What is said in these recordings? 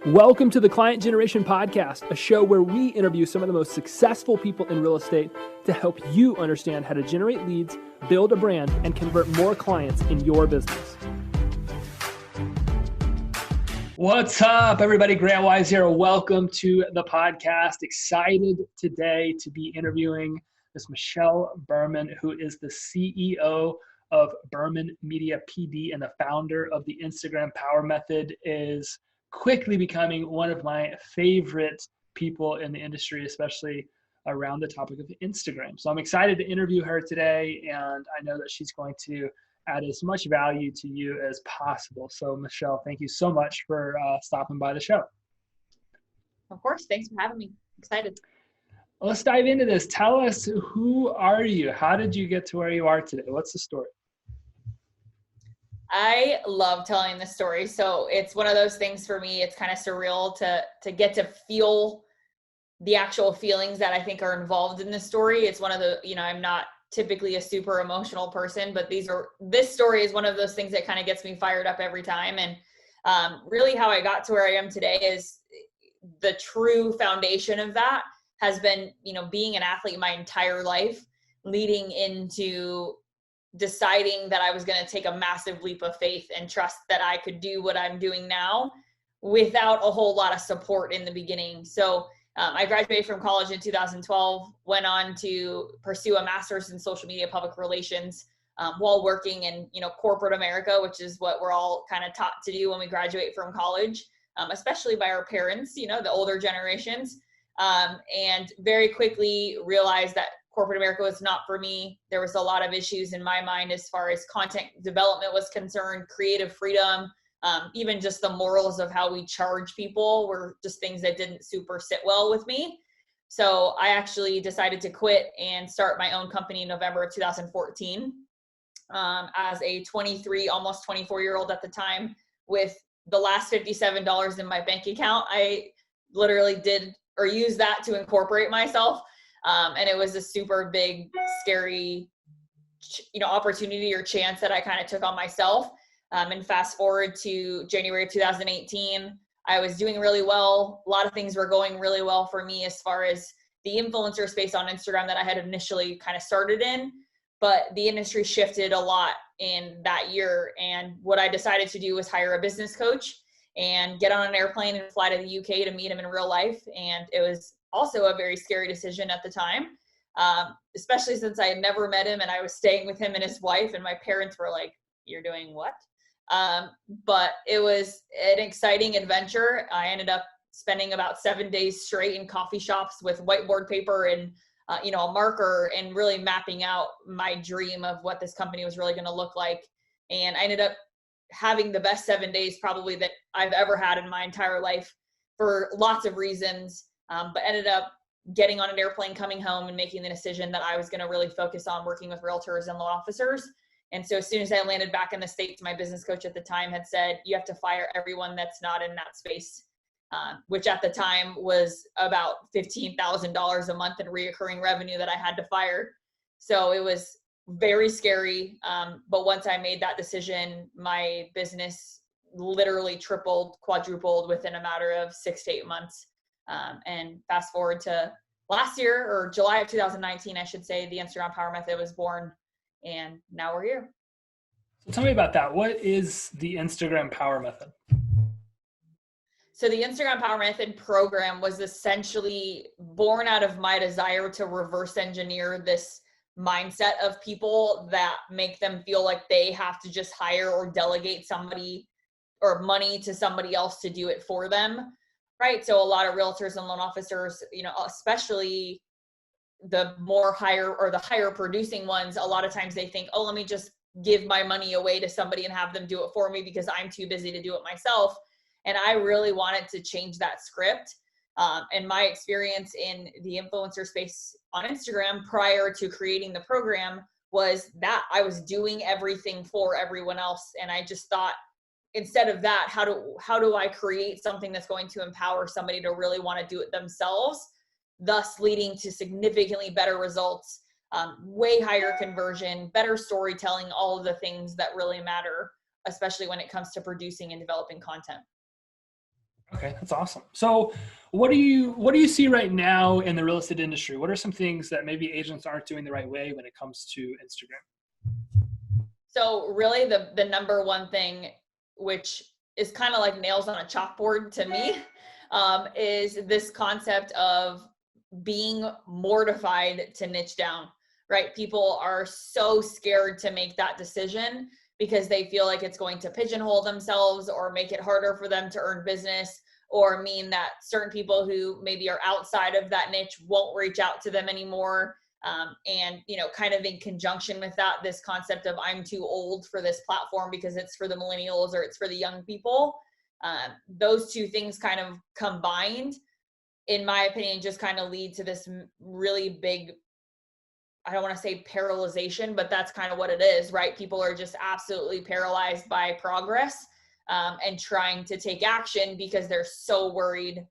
Welcome to the Client Generation Podcast, a show where we interview some of the most successful people in real estate to help you understand how to generate leads, build a brand, and convert more clients in your business. What's up, everybody? Grant Wise here. Welcome to the podcast. Excited today to be interviewing Miss Michelle Berman, who is the CEO of Berman Media PD and the founder of the Instagram Power Method, is quickly becoming one of my favorite people in the industry, especially around the topic of Instagram. So I'm excited to interview her today, and I know that she's going to add as much value to you as possible. So Michelle, thank you so much for stopping by the show. Of course. Thanks for having me. Excited. Let's dive into this. Tell us, who are you? How did you get to where you are today? What's the story? I love telling the story. So it's one of those things for me. It's kind of surreal to get to feel the actual feelings that I think are involved in this story. It's one of the, I'm not typically a super emotional person, but this story is one of those things that kind of gets me fired up every time. And really how I got to where I am today is the true foundation of that has been, being an athlete my entire life, leading into deciding that I was going to take a massive leap of faith and trust that I could do what I'm doing now without a whole lot of support in the beginning. So I graduated from college in 2012, went on to pursue a master's in social media public relations while working in, corporate America, which is what we're all kind of taught to do when we graduate from college, especially by our parents, the older generations, and very quickly realized that corporate America was not for me. There was a lot of issues in my mind as far as content development was concerned, creative freedom, even just the morals of how we charge people were just things that didn't super sit well with me. So I actually decided to quit and start my own company in November of 2014 as a 23, almost 24-year-old at the time, with the last $57 in my bank account. I literally used that to incorporate myself. And it was a super big, scary, opportunity or chance that I kind of took on myself. And fast forward to January of 2018, I was doing really well. A lot of things were going really well for me as far as the influencer space on Instagram that I had initially kind of started in, but the industry shifted a lot in that year. And what I decided to do was hire a business coach and get on an airplane and fly to the UK to meet him in real life. And it was also a very scary decision at the time, especially since I had never met him and I was staying with him and his wife, and my parents were like, "You're doing what?" But it was an exciting adventure. I ended up spending about 7 days straight in coffee shops with whiteboard paper and, a marker, and really mapping out my dream of what this company was really going to look like. And I ended up having the best 7 days probably that I've ever had in my entire life for lots of reasons. But ended up getting on an airplane, coming home, and making the decision that I was going to really focus on working with realtors and loan officers. And so as soon as I landed back in the States, my business coach at the time had said, "You have to fire everyone that's not in that space," which at the time was about $15,000 a month in reoccurring revenue that I had to fire. So it was very scary. But once I made that decision, my business literally tripled, quadrupled within a matter of 6 to 8 months. And fast forward to last year, or July of 2019, I should say, the Instagram Power Method was born, and now we're here. So tell me about that. What is the Instagram Power Method? So the Instagram Power Method program was essentially born out of my desire to reverse engineer this mindset of people that make them feel like they have to just hire or delegate somebody or money to somebody else to do it for them. Right. So a lot of realtors and loan officers, especially the higher producing ones, a lot of times they think, "Oh, let me just give my money away to somebody and have them do it for me because I'm too busy to do it myself." And I really wanted to change that script. And my experience in the influencer space on Instagram prior to creating the program was that I was doing everything for everyone else. And I just thought, instead of that, how do I create something that's going to empower somebody to really want to do it themselves, thus leading to significantly better results, way higher conversion, better storytelling, all of the things that really matter, especially when it comes to producing and developing content. Okay, that's awesome. So what do you see right now in the real estate industry? What are some things that maybe agents aren't doing the right way when it comes to Instagram? So really the number one thing, which is kind of like nails on a chalkboard to me, is this concept of being mortified to niche down, right? People are so scared to make that decision because they feel like it's going to pigeonhole themselves or make it harder for them to earn business, or mean that certain people who maybe are outside of that niche won't reach out to them anymore. And kind of in conjunction with that, this concept of I'm too old for this platform because it's for the millennials or it's for the young people. Those two things kind of combined, in my opinion, just kind of lead to this really big, I don't want to say paralyzation, but that's kind of what it is, right? People are just absolutely paralyzed by progress, and trying to take action because they're so worried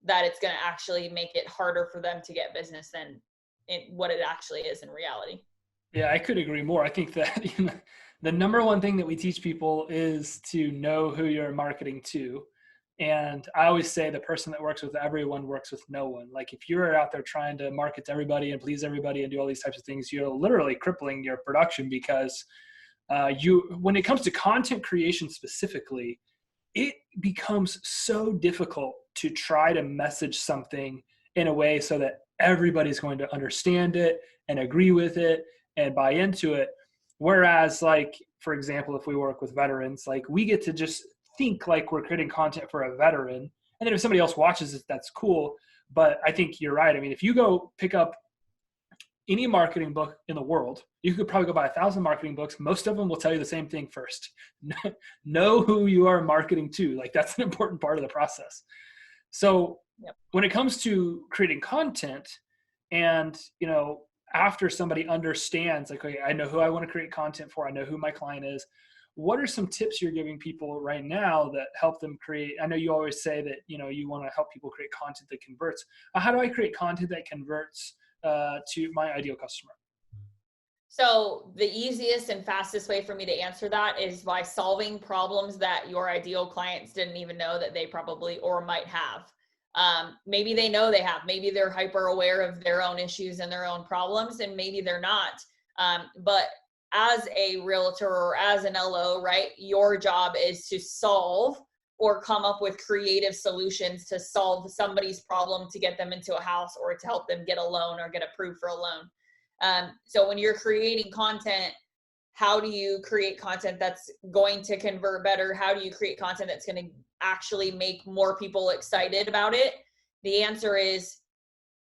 that it's going to actually make it harder for them to get business than what it actually is in reality. Yeah, I could agree more. I think that the number one thing that we teach people is to know who you're marketing to. And I always say the person that works with everyone works with no one. Like if you're out there trying to market to everybody and please everybody and do all these types of things, you're literally crippling your production because when it comes to content creation specifically, it becomes so difficult to try to message something in a way so that everybody's going to understand it and agree with it and buy into it. Whereas, like, for example, if we work with veterans, like we get to just think like we're creating content for a veteran. And then if somebody else watches it, that's cool. But I think you're right. I mean, if you go pick up any marketing book in the world, you could probably go buy 1,000 marketing books. Most of them will tell you the same thing first. Know who you are marketing to. Like that's an important part of the process. So when it comes to creating content and, after somebody understands like, okay, I know who I want to create content for, I know who my client is, what are some tips you're giving people right now that help them create? I know you always say that, you want to help people create content that converts. How do I create content that converts to my ideal customer? So the easiest and fastest way for me to answer that is by solving problems that your ideal clients didn't even know that they probably or might have. Maybe they know they have, maybe they're hyper aware of their own issues and their own problems, and maybe they're not. But as a realtor or as an LO, right, your job is to solve or come up with creative solutions to solve somebody's problem to get them into a house or to help them get a loan or get approved for a loan. So when you're creating content, how do you create content that's going to convert better? How do you create content that's going to actually make more people excited about it? The answer is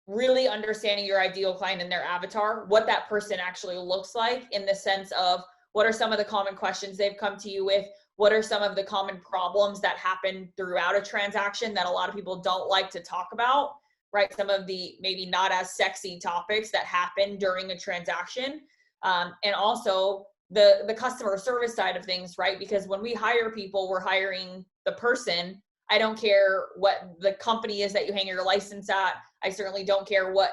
really understanding your ideal client and their avatar, what that person actually looks like, in the sense of what are some of the common questions they've come to you with? What are some of the common problems that happen throughout a transaction that a lot of people don't like to talk about? Right? Some of the maybe not as sexy topics that happen during a transaction. And also the customer service side of things, right? Because when we hire people, we're hiring the person. I don't care what the company is that you hang your license at. I certainly don't care what,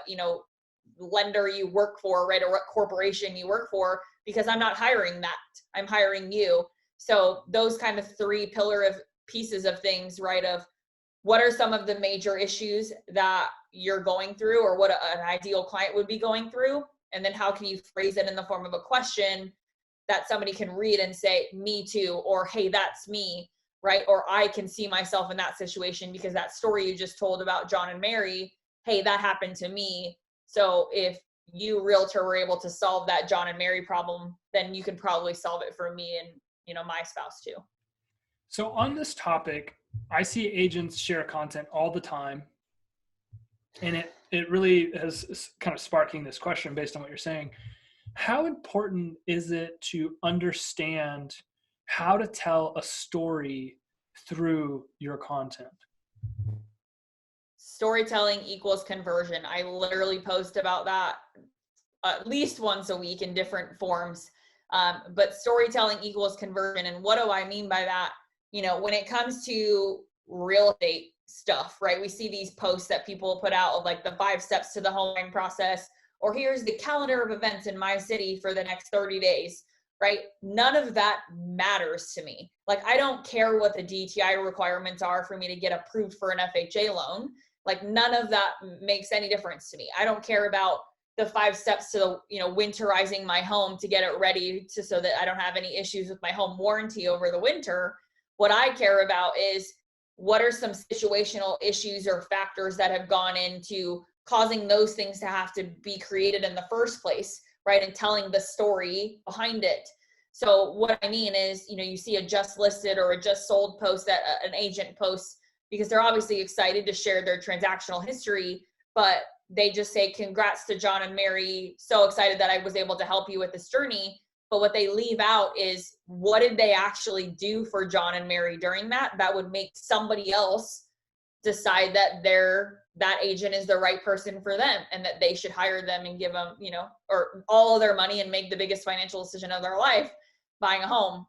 lender you work for, right? Or what corporation you work for, because I'm not hiring that. I'm hiring you. So those kind of three pillar of pieces of things, right? Of what are some of the major issues that you're going through, or what an ideal client would be going through? And then how can you phrase it in the form of a question that somebody can read and say, me too, or hey, that's me, right? Or I can see myself in that situation because that story you just told about John and Mary, hey, that happened to me. So if you, realtor, were able to solve that John and Mary problem, then you can probably solve it for me and, my spouse too. So on this topic, I see agents share content all the time. And it really has kind of sparking this question based on what you're saying. How important is it to understand how to tell a story through your content? Storytelling equals conversion. I literally post about that at least once a week in different forms. But storytelling equals conversion. And what do I mean by that? When it comes to real estate stuff, right? We see these posts that people put out of like the 5 steps to the home buying process, or here's the calendar of events in my city for the next 30 days, right? None of that matters to me. Like, I don't care what the DTI requirements are for me to get approved for an FHA loan. Like, none of that makes any difference to me. I don't care about the 5 steps to, winterizing my home to get it ready so that I don't have any issues with my home warranty over the winter. What I care about is, what are some situational issues or factors that have gone into causing those things to have to be created in the first place, right? And telling the story behind it. So what I mean is, you see a just listed or a just sold post that an agent posts because they're obviously excited to share their transactional history, but they just say, congrats to John and Mary. So excited that I was able to help you with this journey. But what they leave out is, what did they actually do for John and Mary during that would make somebody else decide that that agent is the right person for them and that they should hire them and give them, or all of their money and make the biggest financial decision of their life, buying a home.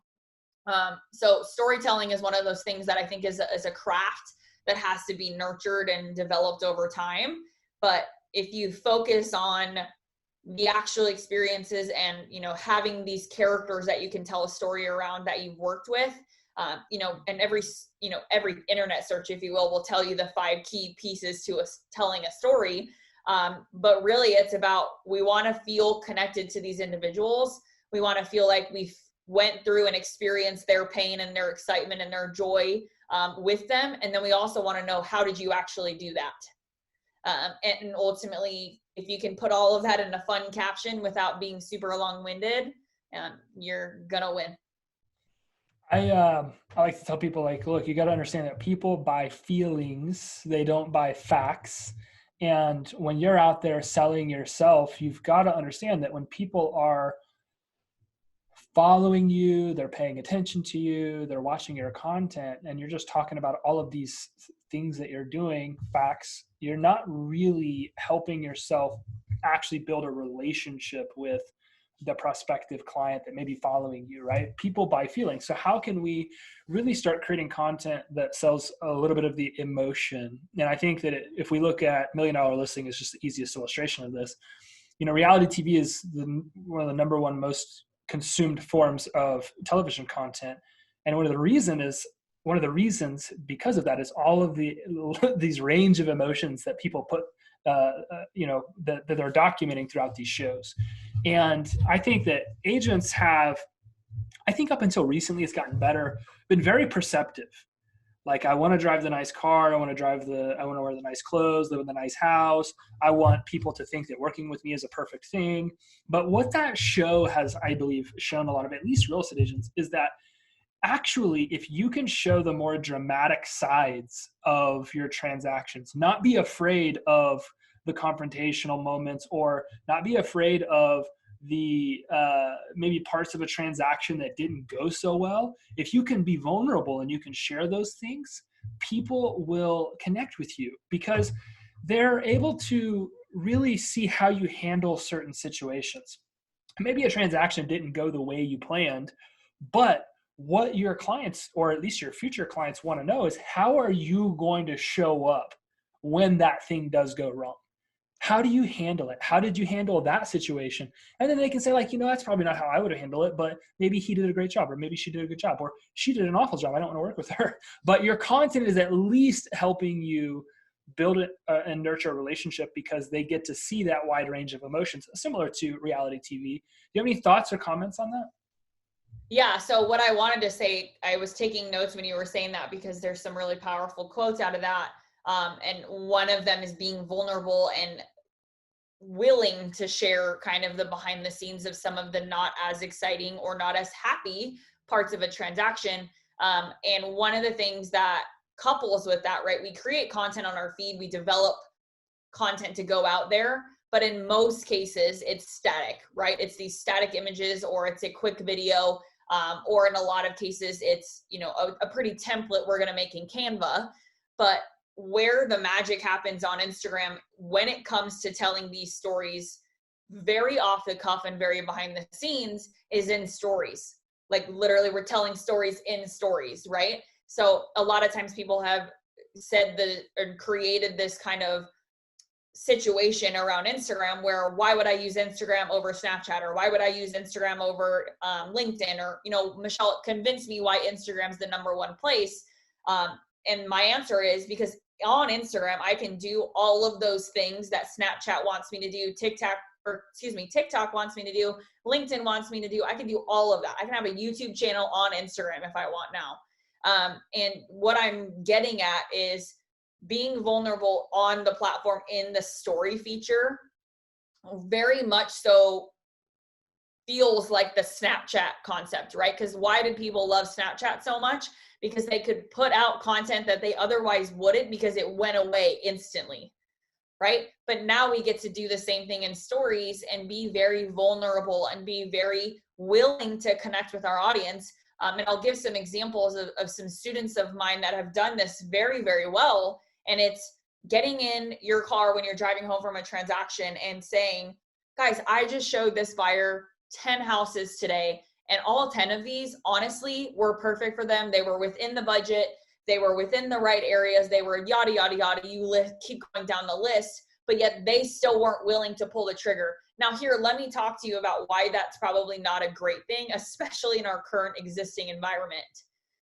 So storytelling is one of those things that I think is a craft that has to be nurtured and developed over time. But if you focus on the actual experiences and, having these characters that you can tell a story around that you've worked with, and every internet search, if you will tell you the 5 key pieces to telling a story. But really it's about, we want to feel connected to these individuals. We want to feel like we went through and experienced their pain and their excitement and their joy with them. And then we also want to know, how did you actually do that? And ultimately, if you can put all of that in a fun caption without being super long-winded, you're gonna win. I like to tell people, like, look, you got to understand that people buy feelings, they don't buy facts. And when you're out there selling yourself, you've got to understand that when people are following you, they're paying attention to you, they're watching your content, and you're just talking about all of these things that you're doing, facts, you're not really helping yourself actually build a relationship with the prospective client that may be following you, right? People buy feelings. So how can we really start creating content that sells a little bit of the emotion? And I think that if we look at $1 Million Listing is just the easiest illustration of this. Reality TV is one of the number one most consumed forms of television content. And one of the reasons because of that is all of these range of emotions that people put, that they're documenting throughout these shows. And I think that agents have, I think up until recently, it's gotten better, been very perceptive. Like, I want to drive the nice car. I want to wear the nice clothes, live in the nice house. I want people to think that working with me is a perfect thing. But what that show has, I believe, shown a lot of, at least real estate agents, is that actually, if you can show the more dramatic sides of your transactions, not be afraid of the confrontational moments, or not be afraid of the maybe parts of a transaction that didn't go so well, if you can be vulnerable and you can share those things, people will connect with you because they're able to really see how you handle certain situations. Maybe a transaction didn't go the way you planned, but what your clients, or at least your future clients, want to know is, how are you going to show up when that thing does go wrong? How do you handle it? How did you handle that situation? And then they can say, like, that's probably not how I would have handled it, but maybe he did a great job, or maybe she did a good job, or she did an awful job. I don't want to work with her. But your content is at least helping you build it and nurture a relationship, because they get to see that wide range of emotions, similar to reality TV. Do you have any thoughts or comments on that? Yeah. So what I wanted to say, I was taking notes when you were saying that, because there's some really powerful quotes out of that. And one of them is being vulnerable and willing to share kind of the behind the scenes of some of the not as exciting or not as happy parts of a transaction. And one of the things that couples with that, right? We create content on our feed, we develop content to go out there, but in most cases it's static, right? It's these static images, or it's a quick video, or in a lot of cases it's, a pretty template we're going to make in Canva. But where the magic happens on Instagram when it comes to telling these stories very off the cuff and very behind the scenes is in stories. Like, literally, we're telling stories in stories, right? So a lot of times people have said or created this kind of situation around Instagram where why would I use Instagram over Snapchat, or why would I use Instagram over LinkedIn, or, Michelle, convince me why Instagram's the number one place. And my answer is because on Instagram, I can do all of those things that Snapchat wants me to do, TikTok wants me to do, LinkedIn wants me to do. I can do all of that. I can have a YouTube channel on Instagram if I want now. And what I'm getting at is being vulnerable on the platform in the story feature very much so feels like the Snapchat concept, right? Because why did people love Snapchat so much? Because they could put out content that they otherwise wouldn't, because it went away instantly, right? But now we get to do the same thing in stories and be very vulnerable and be very willing to connect with our audience. And I'll give some examples of some students of mine that have done this very, very well. And it's getting in your car when you're driving home from a transaction and saying, guys, I just showed this buyer 10 houses today, and all 10 of these, honestly, were perfect for them. They were within the budget. They were within the right areas. They were yada, yada, yada. Keep going down the list, but yet they still weren't willing to pull the trigger. Now here, let me talk to you about why that's probably not a great thing, especially in our current existing environment.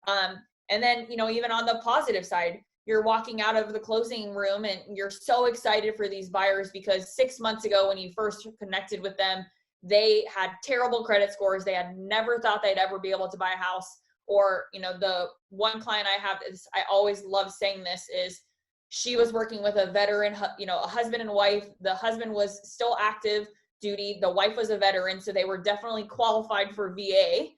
And then, even on the positive side, you're walking out of the closing room and you're so excited for these buyers because 6 months ago when you first connected with them, they had terrible credit scores. They had never thought they'd ever be able to buy a house. Or, the one client I have is, I always love saying this, is she was working with a veteran, a husband and wife. The husband was still active duty. The wife was a veteran. So they were definitely qualified for VA.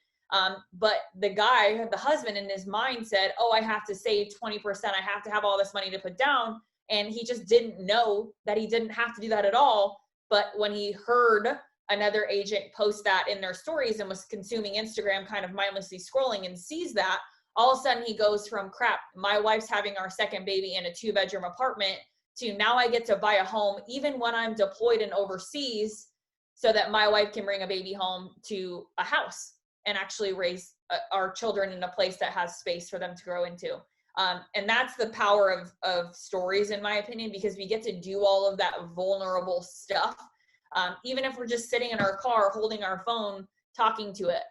But the husband in his mind said, oh, I have to save 20%. I have to have all this money to put down. And he just didn't know that he didn't have to do that at all. But when he heard another agent post that in their stories and was consuming Instagram, kind of mindlessly scrolling, and sees that, all of a sudden he goes from, crap, my wife's having our second baby in a 2-bedroom apartment, to now I get to buy a home even when I'm deployed and overseas, so that my wife can bring a baby home to a house and actually raise our children in a place that has space for them to grow into. And that's the power of stories, in my opinion, because we get to do all of that vulnerable stuff. Even if we're just sitting in our car, holding our phone, talking to it.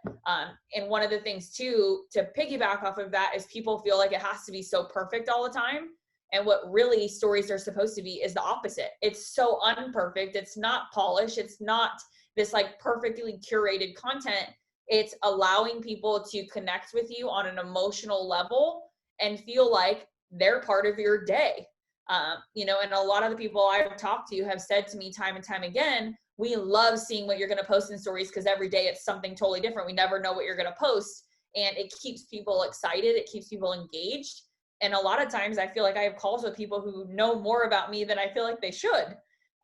And one of the things too, to piggyback off of that, is people feel like it has to be so perfect all the time. And what really stories are supposed to be is the opposite. It's so unperfect. It's not polished. It's not this like perfectly curated content. It's allowing people to connect with you on an emotional level and feel like they're part of your day. And a lot of the people I've talked to have said to me time and time again, we love seeing what you're going to post in stories, because every day it's something totally different. We never know what you're going to post, and it keeps people excited. It keeps people engaged. And a lot of times I feel like I have calls with people who know more about me than I feel like they should.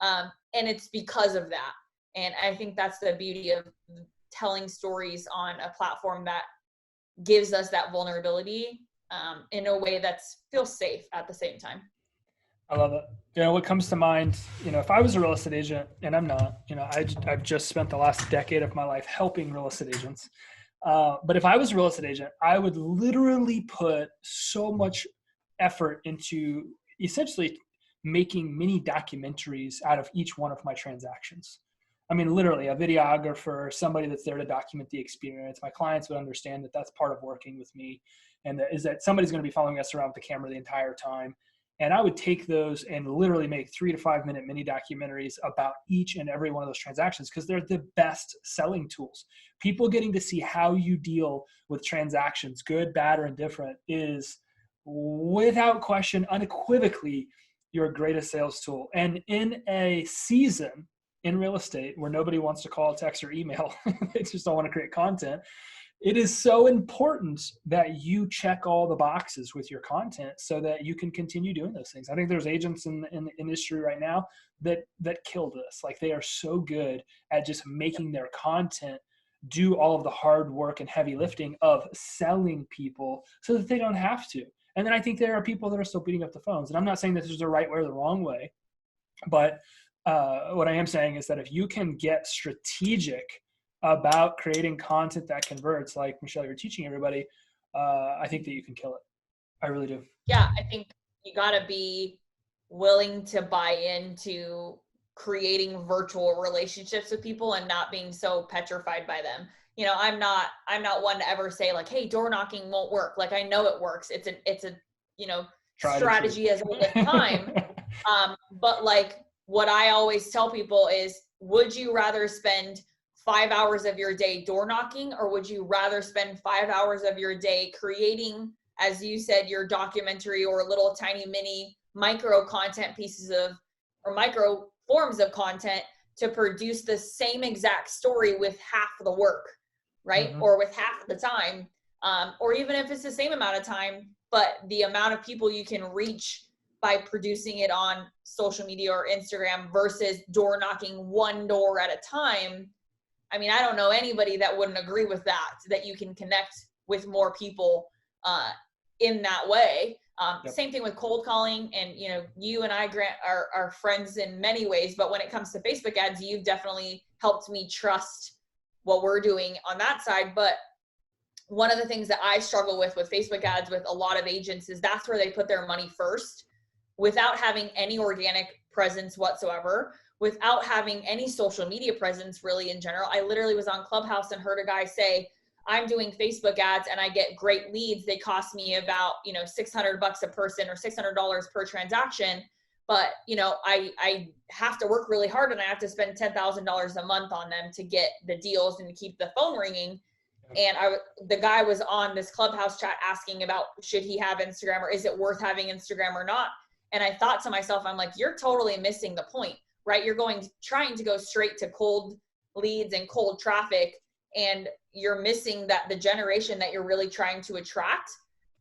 And it's because of that. And I think that's the beauty of telling stories on a platform that gives us that vulnerability in a way that feels safe at the same time. I love it. What comes to mind, if I was a real estate agent, and I'm not, I've just spent the last decade of my life helping real estate agents. But if I was a real estate agent, I would literally put so much effort into essentially making mini documentaries out of each one of my transactions. I mean, literally a videographer, somebody that's there to document the experience. My clients would understand that that's part of working with me, and that somebody's going to be following us around with the camera the entire time. And I would take those and literally make 3 to 5 minute mini documentaries about each and every one of those transactions, because they're the best selling tools. People getting to see how you deal with transactions, good, bad, or indifferent, is without question, unequivocally, your greatest sales tool. And in a season in real estate where nobody wants to call, text, or email, they just don't want to create content, it is so important that you check all the boxes with your content so that you can continue doing those things. I think there's agents in the industry right now that kill this. Like, they are so good at just making their content do all of the hard work and heavy lifting of selling people so that they don't have to. And then I think there are people that are still beating up the phones. And I'm not saying this is the right way or the wrong way, but what I am saying is that if you can get strategic about creating content that converts, like Michelle, you're teaching everybody, I think that you can kill it. I really do. Yeah, I think you got to be willing to buy into creating virtual relationships with people and not being so petrified by them. You know, I'm not one to ever say like, hey, door knocking won't work. Like, I know it works. It's a, you know, strategy as old as time. But like, what I always tell people is, would you rather spend 5 hours of your day door knocking, or would you rather spend 5 hours of your day creating, as you said, your documentary or little tiny mini micro content pieces of, or micro forms of content to produce the same exact story with half the work, right? Mm-hmm. Or with half the time, or even if it's the same amount of time, but the amount of people you can reach by producing it on social media or Instagram versus door knocking one door at a time. I mean, I don't know anybody that wouldn't agree with that you can connect with more people in that way. Yep. Same thing with cold calling. And, you know, you and I, Grant, are friends in many ways, but when it comes to Facebook ads, you've definitely helped me trust what we're doing on that side. But one of the things that I struggle with Facebook ads with a lot of agents is that's where they put their money first without having any organic presence whatsoever, without having any social media presence really in general. I literally was on Clubhouse and heard a guy say, I'm doing Facebook ads and I get great leads. They cost me about, you know, $600 a person or $600 per transaction. But, you know, I have to work really hard and I have to spend $10,000 a month on them to get the deals and to keep the phone ringing. And the guy was on this Clubhouse chat asking about, should he have Instagram, or is it worth having Instagram or not? And I thought to myself, I'm like, you're totally missing the point, right? You're trying to go straight to cold leads and cold traffic. And you're missing that the generation that you're really trying to attract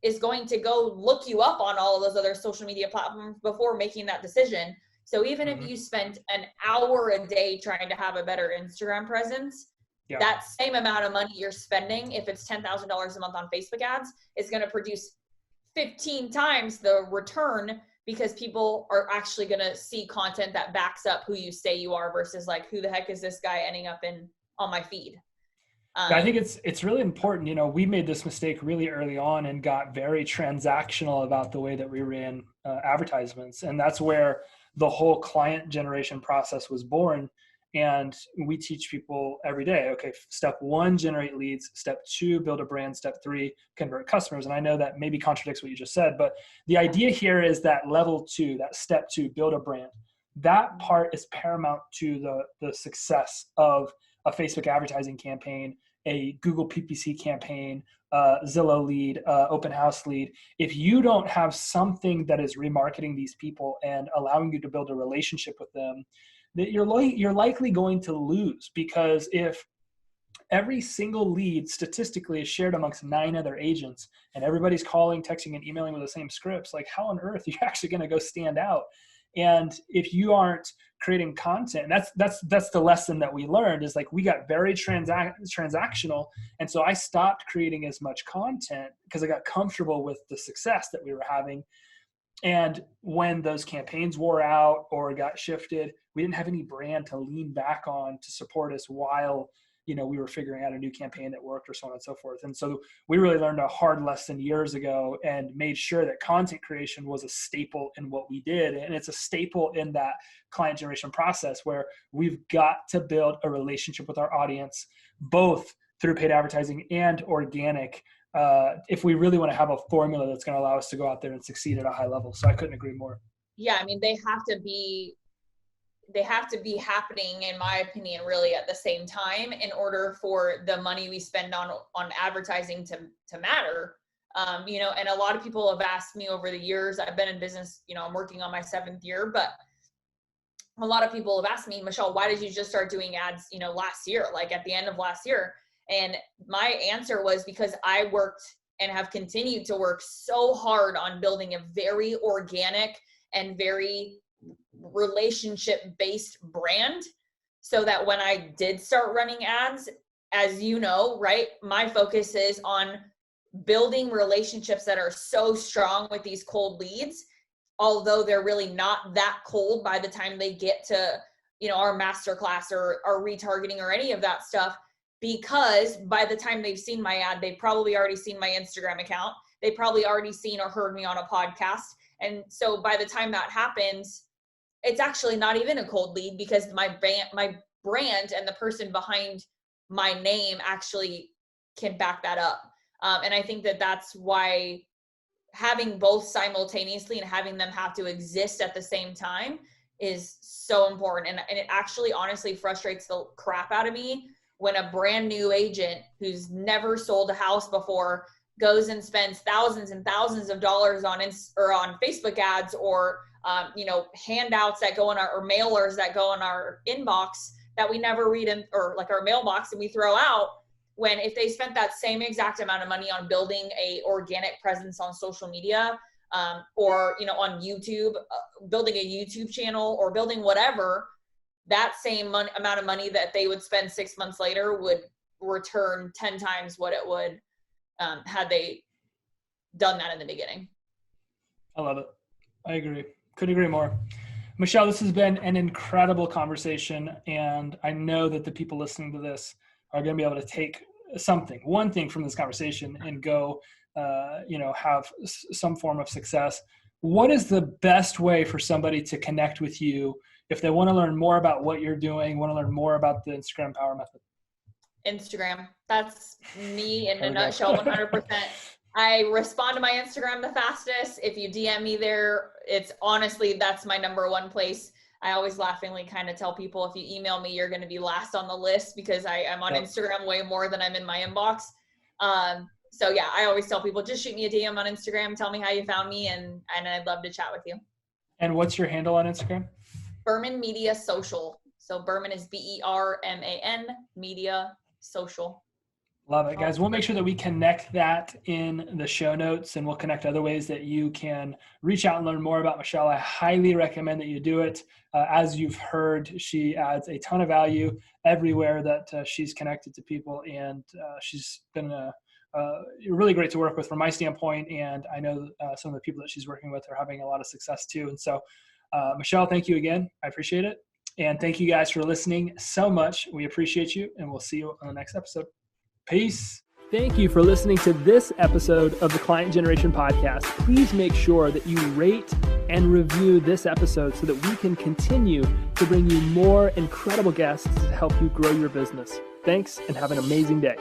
is going to go look you up on all of those other social media platforms before making that decision. So even if you spent an hour a day trying to have a better Instagram presence, that same amount of money you're spending, if it's $10,000 a month on Facebook ads, is going to produce 15 times the return, because people are actually going to see content that backs up who you say you are versus like, who the heck is this guy ending up on my feed? I think it's really important. You know, we made this mistake really early on and got very transactional about the way that we ran advertisements. And that's where the whole client generation process was born. And we teach people every day, okay, step 1, generate leads. Step 2, build a brand. Step 3, convert customers. And I know that maybe contradicts what you just said, but the idea here is that level 2, that step 2, build a brand. That part is paramount to the success of a Facebook advertising campaign, a Google PPC campaign, Zillow lead, open house lead. If you don't have something that is remarketing these people and allowing you to build a relationship with them, that you're likely going to lose, because if every single lead statistically is shared amongst 9 other agents and everybody's calling, texting, and emailing with the same scripts, like how on earth are you actually going to go stand out? And if you aren't creating content, that's the lesson that we learned, is like we got very transactional. And so I stopped creating as much content because I got comfortable with the success that we were having. And when those campaigns wore out or got shifted, we didn't have any brand to lean back on to support us while, you know, we were figuring out a new campaign that worked, or so on and so forth. And so we really learned a hard lesson years ago and made sure that content creation was a staple in what we did. And it's a staple in that client generation process, where we've got to build a relationship with our audience, both through paid advertising and organic, if we really want to have a formula that's going to allow us to go out there and succeed at a high level. So I couldn't agree more. Yeah, I mean, they have to be happening, in my opinion, really at the same time in order for the money we spend on advertising to matter. You know, and a lot of people have asked me over the years, I've been in business, you know, I'm working on my 7th year, but a lot of people have asked me, Michelle, why did you just start doing ads, you know, last year, like at the end of last year? And my answer was because I worked and have continued to work so hard on building a very organic and very relationship-based brand, so that when I did start running ads, as you know, right, my focus is on building relationships that are so strong with these cold leads, although they're really not that cold by the time they get to, you know, our masterclass or our retargeting or any of that stuff, because by the time they've seen my ad, they've probably already seen my Instagram account. they probably already seen or heard me on a podcast. And so by the time that happens, it's actually not even a cold lead, because my brand and the person behind my name actually can back that up. And I think that that's why having both simultaneously and having them have to exist at the same time is so important. And it actually honestly frustrates the crap out of me when a brand new agent who's never sold a house before goes and spends thousands and thousands of dollars on Facebook ads or handouts that go in or mailers that go in our inbox that we never read in, or like our mailbox, and we throw out, when if they spent that same exact amount of money on building a organic presence on social media, or on YouTube, building a YouTube channel or building whatever, that same amount of money that they would spend 6 months later would return 10 times what it would had they done that in the beginning. I love it. I agree. Couldn't agree more. Michelle, this has been an incredible conversation, and I know that the people listening to this are going to be able to take one thing from this conversation and go, have some form of success. What is the best way for somebody to connect with you if they want to learn more about what you're doing, want to learn more about the Instagram Power Method? Instagram. That's me in a nutshell, 100%. I respond to my Instagram the fastest. If you DM me there, it's honestly, that's my number one place. I always laughingly kind of tell people, if you email me, you're going to be last on the list, because I'm on Instagram way more than I'm in my inbox. So yeah, I always tell people, just shoot me a DM on Instagram, tell me how you found me, and I'd love to chat with you. And what's your handle on Instagram? Berman Media Social. So Berman is BERMAN Media Social. Love it, guys. We'll make sure that we connect that in the show notes, and we'll connect other ways that you can reach out and learn more about Michelle. I highly recommend that you do it. As you've heard, she adds a ton of value everywhere that she's connected to people, and she's been really great to work with from my standpoint, and I know some of the people that she's working with are having a lot of success too. And so, Michelle, thank you again. I appreciate it. And thank you guys for listening so much. We appreciate you, and we'll see you on the next episode. Peace. Thank you for listening to this episode of the Client Generation Podcast. Please make sure that you rate and review this episode so that we can continue to bring you more incredible guests to help you grow your business. Thanks, and have an amazing day.